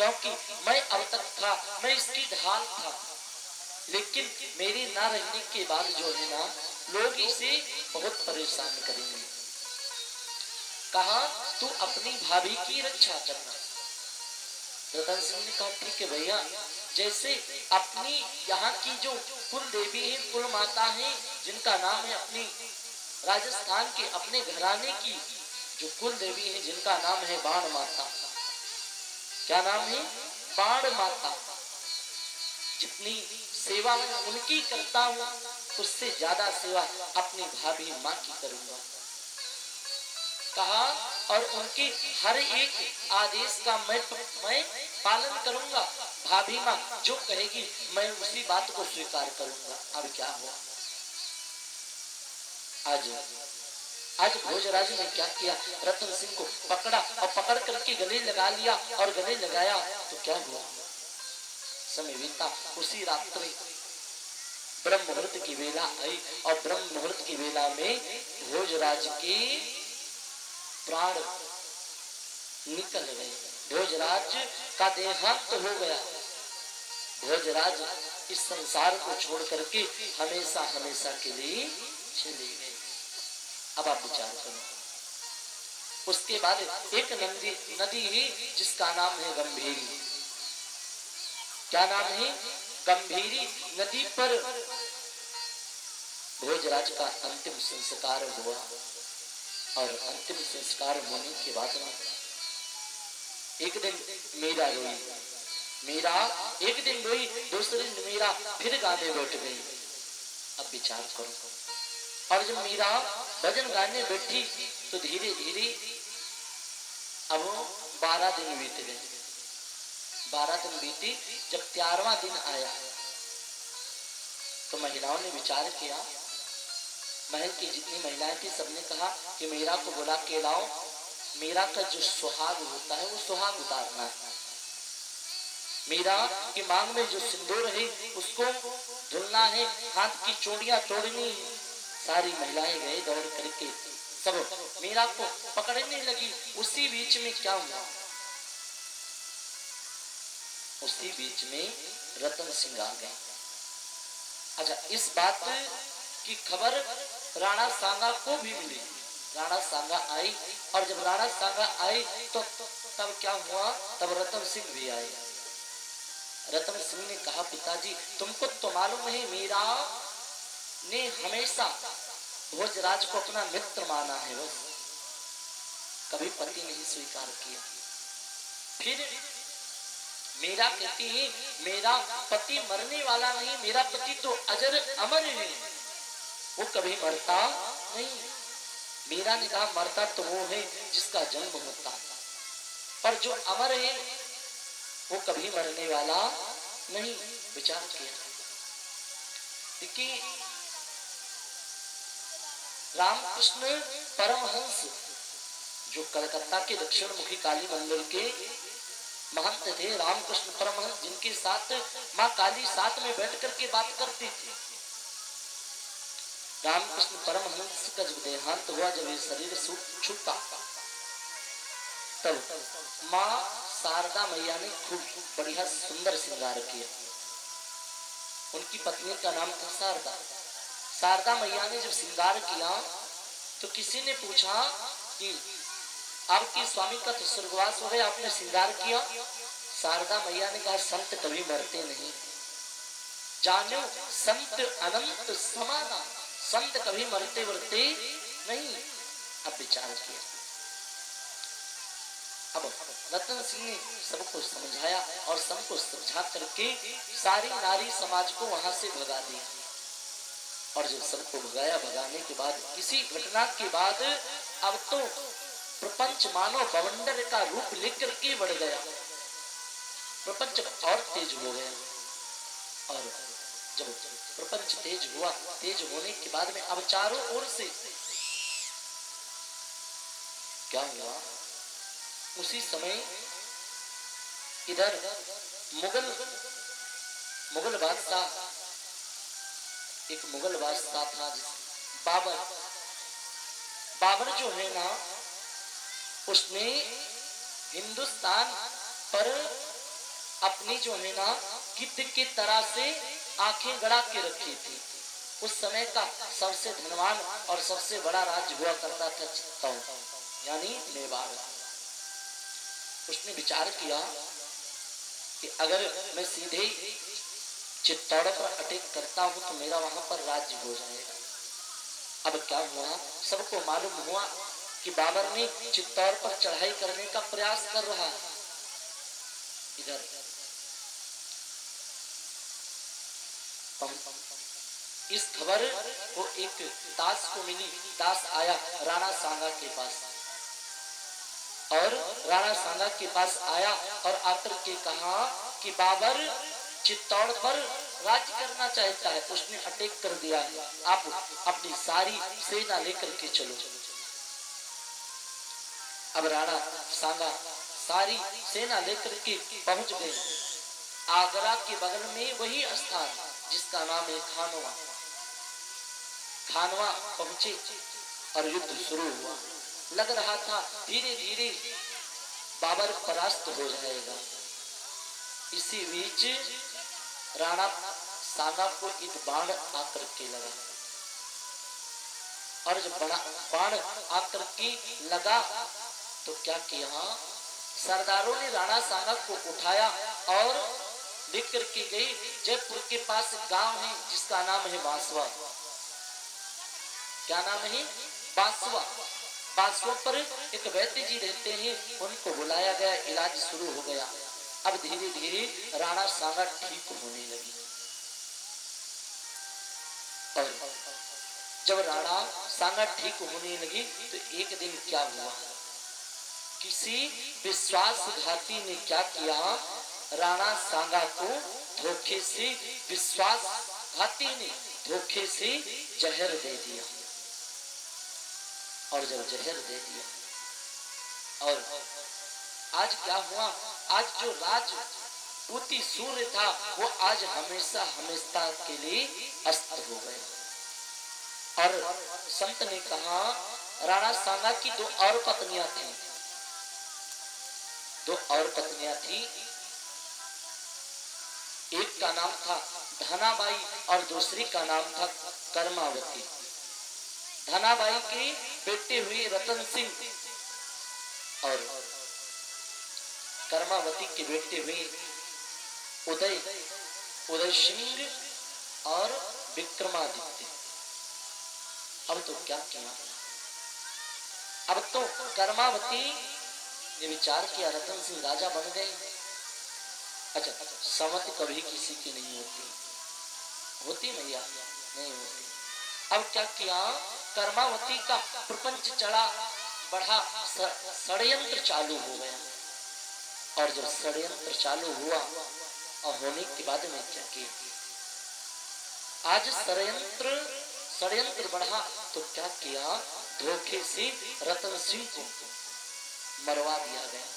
क्योंकि मैं अब तक था, मैं इसकी ढाल था, लेकिन मेरे ना रहने के बाद जो है ना लोग इसे बहुत परेशान करेंगे। कहा तू अपनी भाभी की रक्षा करना। रतन सिंह ने कहा ठीक है भैया, जैसे अपनी यहाँ की जो कुल देवी है, कुल माता है, जिनका नाम है अपनी राजस्थान के अपने घराने की जो कुल देवी है, जिनका नाम है बाण माता। क्या नाम है? बाण माता। जितनी सेवा मैं उनकी करता हूँ, उससे ज्यादा सेवा अपनी भाभी माँ की करूंगा। कहा और उनके हर एक आदेश का मैं पालन करूंगा। भाभी माँ जो कहेगी मैं उसी बात को स्वीकार करूंगा। अब क्या हुआ? आज भोजराज ने क्या किया? रतन सिंह को पकड़ा और पकड़ करके गले लगा लिया, और गले लगाया तो क्या हुआ? समय बीता। उसी रात्रि ब्रह्म मुहूर्त की वेला आई, और ब्रह्म मुहूर्त की वेला में भोजराज के प्राण निकल गए। भोजराज का देहांत हो गया। भोजराज इस संसार को छोड़ करके हमेशा हमेशा के लिए चले गए। अब आप विचार करो। उसके बाद एक नदी है जिसका नाम है गंभीरी। क्या नाम है? गंभीरी नदी पर भोजराज का अंतिम संस्कार हुआ, और अंतिम संस्कार होने के बाद एक दिन मीरा रोई। मीरा एक दिन रोई, दूसरे दिन मीरा फिर गाने बैठ गई। अब विचार करो। और जब मीरा भजन गाने बैठी तो धीरे धीरे अब 12 दिन बीत गए। 12 दिन बीती। जब 13वां दिन आया तो महिलाओं ने विचार किया। महल की जितनी महिलाएं थी सबने कहा कि मीरा को बुला के लाओ, मीरा का जो सुहाग होता है वो सुहाग उतारना है। मीरा की मांग में जो सिंदूर है उसको धुलना है, हाथ की चूड़ियां तोड़नी। सारी महिलाएं गए दौड़ करके, सब मीरा को पकड़ने लगी। उसी बीच में क्या हुआ? उसी बीच में रतन सिंह आ गए। अच्छा, इस बात की खबर राणा सांगा को भी मिली। राणा सांगा आई, और जब राणा सांगा आई तो तब क्या हुआ? तब रतन सिंह भी आए। रतन सिंह ने कहा पिताजी तुमको तो मालूम है मीरा ने हमेशा भोजराज को अपना मित्र माना है, बस कभी पति नहीं स्वीकार किया। फिर मीरा कहती है मेरा पति मरने वाला नहीं, मेरा पति तो अजर अमर है, वो कभी मरता नहीं। मीरा ने कहा मरता तो वो है जिसका जन्म होता है, पर जो अमर है वो कभी मरने वाला नहीं। विचार किया। देखिए रामकृष्ण परमहंस जो कलकत्ता के दक्षिण मुखी काली मंदिर के महंत थे, रामकृष्ण परमहंस, जिनके साथ माँ काली साथ में बैठ करके बात करती थी। रामकृष्ण परमहंस का जब देहांत हुआ, जब ये शरीर छूटा, तब माँ शारदा मैया ने खूब बढ़िया सुंदर श्रृंगार किया। उनकी पत्नी का नाम था शारदा। शारदा मैया ने जब श्रृंगार किया तो किसी ने पूछा कि आपकी स्वामी का तो स्वर्गवास हो गया, आपने श्रृंगार किया। शारदा मैया ने कहा संत कभी मरते नहीं, जानो संत अनंत समाना, संत कभी मरते मरते नहीं। अब विचार किया। अब रतन सिंह ने सबको समझाया, और सबको समझा करके सारी नारी समाज को वहां से भगा दिया। और जब सबको भगाया, भगाने के बाद किसी घटना के बाद अब तो प्रपंच मानो बवंडर का रूप लेकर के बढ़ गया। प्रपंच और तेज हो गया, और जब प्रपंच तेज हुआ, तेज होने के बाद में अब चारों ओर से क्या हुआ? उसी समय इधर मुगल बादशाह, एक मुगल बादशाह था बाबर। बाबर जो है ना, उसने हिंदुस्तान पर अपनी जो है ना गिद्ध की तरह से आंखें गड़ा के रखी थी। उस समय का सबसे धनवान और सबसे बड़ा राज्य हुआ करता था चित्तौड़, यानी मेवाड़। उसने विचार किया कि अगर मैं सीधे चित्तौड़ पर अटैक करता हूं तो मेरा वहां पर राज्य हो जाएगा। अब क्या हुआ, सबको मालूम हुआ कि बाबर ने चित्तौड़ पर चढ़ाई करने का प्रयास कर रहा है। इधर इस खबर को एक दास को मिली। दास आया राणा सांगा के पास, और राणा सांगा के पास आया और आकर के कहा कि बाबर चित्तौड़ पर राज्य करना चाहता है, उसने अटैक कर दिया है, आप अपनी सारी सेना लेकर के चलो। अब राणा सांगा सारी सेना लेकर के पहुंच गए आगरा के बगल में वही स्थान जिसका नाम है खानवा। खानवा पहुंचे और युद्ध शुरू हुआ। लग रहा था धीरे धीरे बाबर परास्त हो जाएगा। इसी बीच राणा सांगा को एक बाण आकर के लगा, और जब बाण आकर के लगा तो क्या किया, सरदारों ने राणा सांगा को उठाया और लेकर के गए जयपुर के पास गांव है जिसका नाम है बांसवा। क्या नाम है? बांसवा। बांसवा पर एक वैद्य जी रहते हैं, उनको बुलाया गया, इलाज शुरू हो गया। अब धीरे धीरे राणा सांगा ठीक होने लगी। और जब राणा सांगा ठीक होने लगी तो एक दिन क्या हुआ, किसी विश्वासघाती ने क्या किया, राणा सांगा को धोखे से, विश्वासघाती ने धोखे से जहर दे दिया। और जब जहर दे दिया, और आज क्या हुआ, आज जो राजपूती सूर्य था वो आज हमेशा हमेशा के लिए अस्त हो गया। और संत ने कहा, राणा सांगा की दो और पत्नियां थी, दो और पत्नियां थी। एक का नाम था धनाबाई और दूसरी का नाम था कर्मावती। धनाबाई के बेटे हुए रतन सिंह और कर्मावती के बेटे हुए उदय सिंह और विक्रमादित्य। अब तो क्या किया, अब तो कर्मावती ने विचार किया, रतन सिंह राजा बन गए। अच्छा, समत कभी किसी की नहीं होती, होती मैया नहीं होती। अब क्या किया, कर्मावती का प्रपंच चढ़ा बढ़ा, षड्यंत्र चालू हो गया। और जब षड्यंत्र चालू हुआ और होने के बाद में क्या किया, आज षड्यंत्र बढ़ा तो क्या किया, धोखे से रतन सिंह को मरवा दिया गया।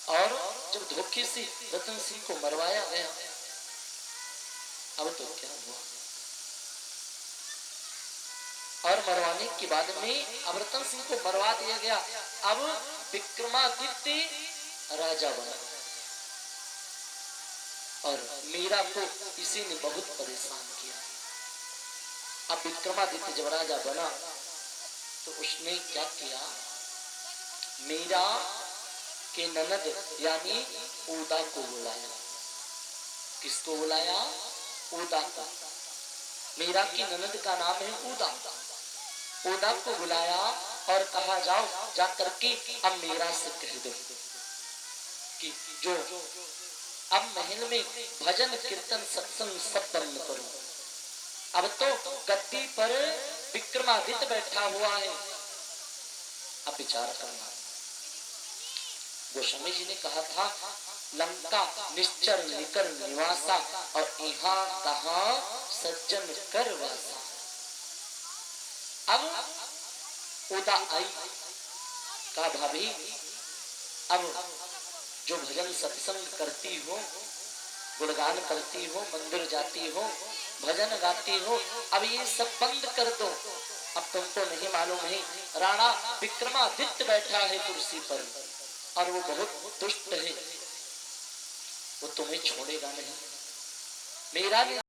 और जब धोखे से रतन सिंह को मरवाया गया, अब तो क्या हुआ, और मरवाने के बाद में अब रतन सिंह को मरवा दिया गया। अब विक्रमादित्य राजा बना, और मीरा को इसी ने बहुत परेशान किया। अब विक्रमादित्य जब राजा बना तो उसने क्या किया, मीरा के ननद यानी उदा को बुलाया। किसको बुलाया? उदा को। मीरा की ननद का नाम है उदा। उदा को बुलाया और कहा, जाओ जाकर के अब मीरा से कह दो कि जो अब महल में भजन कीर्तन सत्संग सब बंद करो। अब तो गद्दी पर विक्रमादित्य बैठा हुआ है, अब विचार करना। गोस्वामी जी ने कहा था, लंका निश्चर निकर निवासा और यहाँ कहा सज्जन कर वासा। अब उदा आई, कहा भाभी, अब जो भजन सत्संग करती हो, गुणगान करती हो, मंदिर जाती हो, भजन गाती हो, अब ये सब बंद कर दो। अब तुमको नहीं मालूम है, राणा विक्रमादित्य बैठा है कुर्सी पर और वो बहुत दुष्ट है, वो तुम्हें छोड़ेगा नहीं। मीरा ने